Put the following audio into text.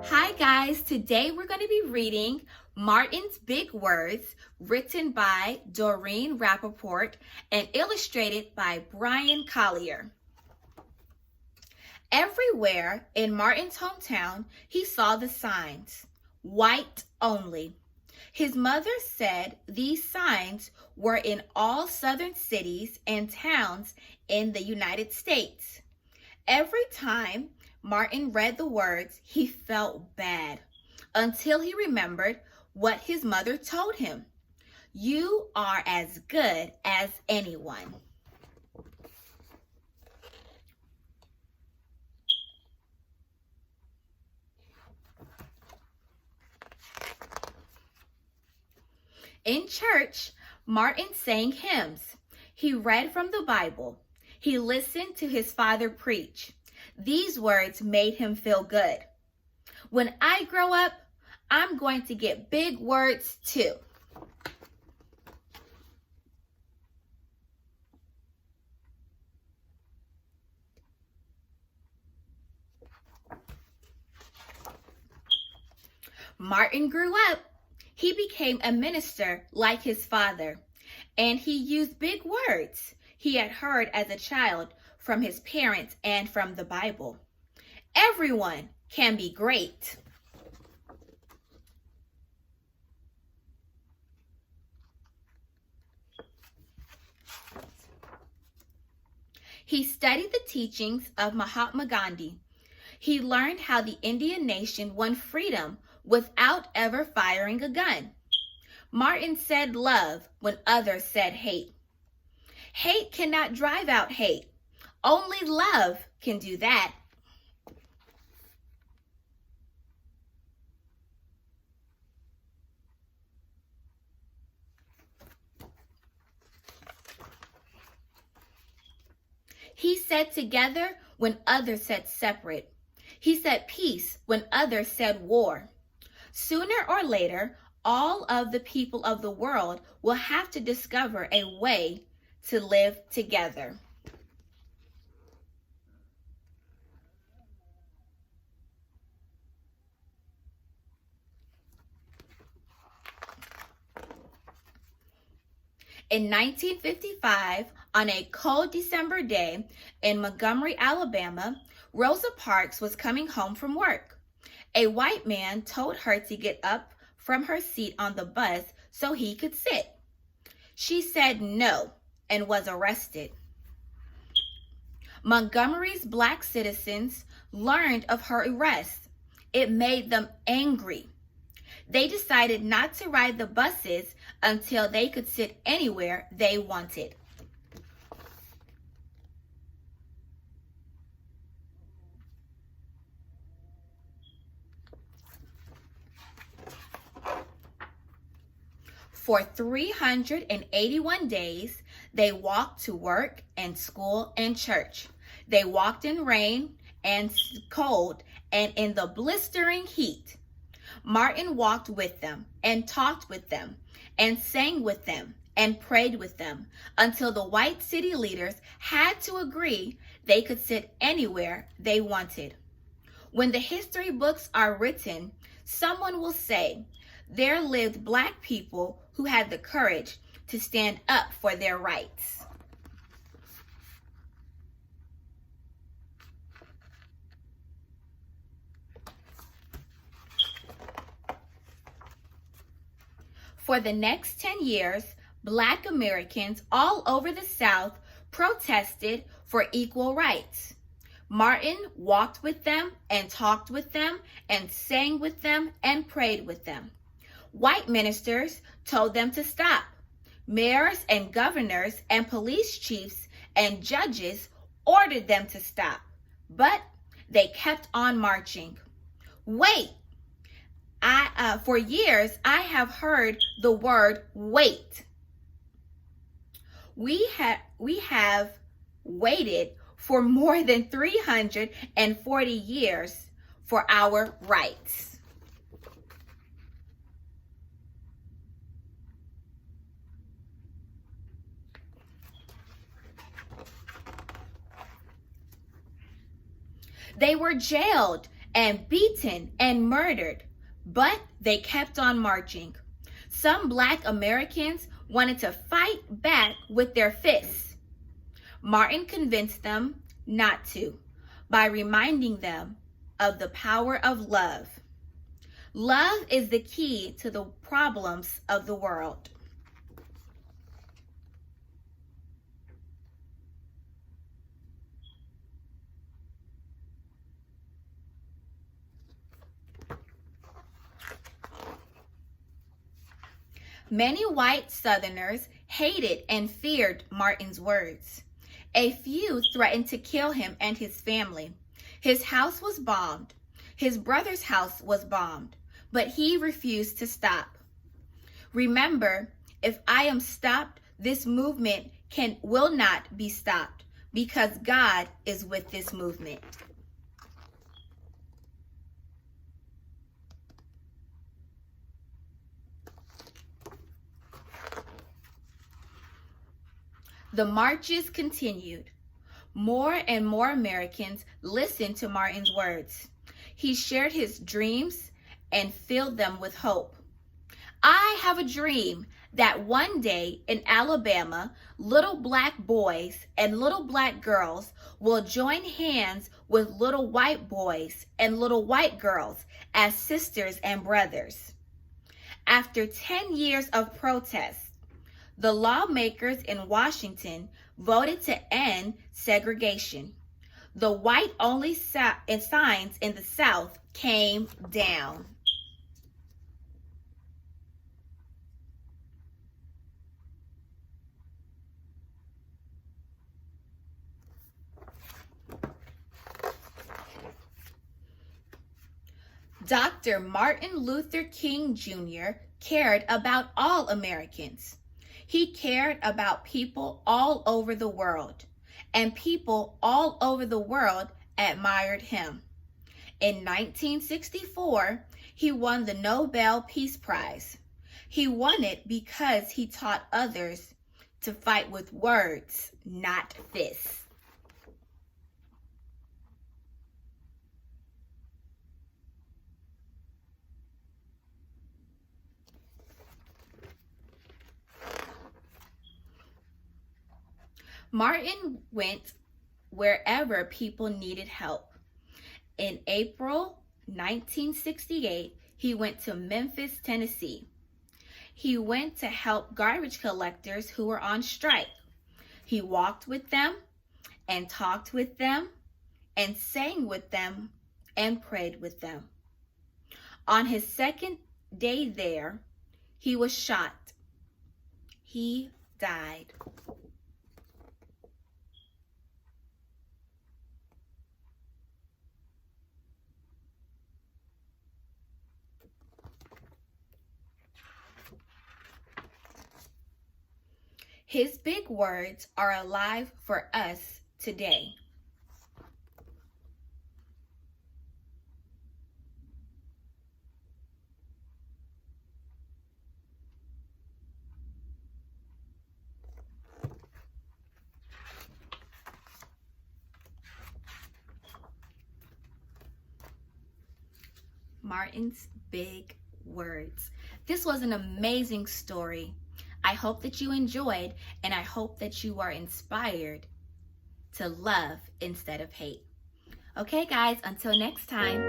Hi guys, today we're going to be reading Martin's Big Words, written by Doreen Rappaport and illustrated by Brian Collier. Everywhere in Martin's hometown, he saw the signs, white only. His mother said these signs were in all southern cities and towns in the United States. Every time Martin read the words, he felt bad until he remembered what his mother told him. You are as good as anyone. In church, Martin sang hymns. He read from the Bible. He listened to his father preach. These words made him feel good. When I grow up, I'm going to get big words too. Martin grew up. He became a minister like his father, and he used big words he had heard as a child from his parents and from the Bible. Everyone can be great. He studied the teachings of Mahatma Gandhi. He learned how the Indian nation won freedom without ever firing a gun. Martin said love when others said hate. Hate cannot drive out hate. Only love can do that. He said together when others said separate. He said peace when others said war. Sooner or later, all of the people of the world will have to discover a way to live together. In 1955, on a cold December day in Montgomery, Alabama, Rosa Parks was coming home from work. A white man told her to get up from her seat on the bus so he could sit. She said no and was arrested. Montgomery's black citizens learned of her arrest. It made them angry. They decided not to ride the buses until they could sit anywhere they wanted. For 381 days, they walked to work and school and church. They walked in rain and cold and in the blistering heat. Martin walked with them and talked with them and sang with them and prayed with them until the white city leaders had to agree they could sit anywhere they wanted. When the history books are written, someone will say, there lived black people who had the courage to stand up for their rights. For the next 10 years, black Americans all over the South protested for equal rights. Martin walked with them and talked with them and sang with them and prayed with them. White ministers told them to stop. Mayors and governors and police chiefs and judges ordered them to stop, but they kept on marching. Wait! For years, I have heard the word wait. We have waited for more than 340 years for our rights. They were jailed and beaten and murdered, but they kept on marching. Some Black Americans wanted to fight back with their fists. Martin convinced them not to by reminding them of the power of love. Love is the key to the problems of the world. Many white Southerners hated and feared Martin's words. A few threatened to kill him and his family. His house was bombed. His brother's house was bombed, but he refused to stop. Remember, if I am stopped, this movement will not be stopped, because God is with this movement. The marches continued. More and more Americans listened to Martin's words. He shared his dreams and filled them with hope. I have a dream that one day in Alabama, little Black boys and little Black girls will join hands with little white boys and little white girls as sisters and brothers. After 10 years of protests, the lawmakers in Washington voted to end segregation. The white-only signs in the South came down. Dr. Martin Luther King Jr. cared about all Americans. He cared about people all over the world, and people all over the world admired him. In 1964, he won the Nobel Peace Prize. He won it because he taught others to fight with words, not fists. Martin went wherever people needed help. In April 1968, he went to Memphis, Tennessee. He went to help garbage collectors who were on strike. He walked with them and talked with them and sang with them and prayed with them. On his second day there, he was shot. He died. His big words are alive for us today. Martin's big words. This was an amazing story. I hope that you enjoyed, and I hope that you are inspired to love instead of hate. Okay, guys, until next time.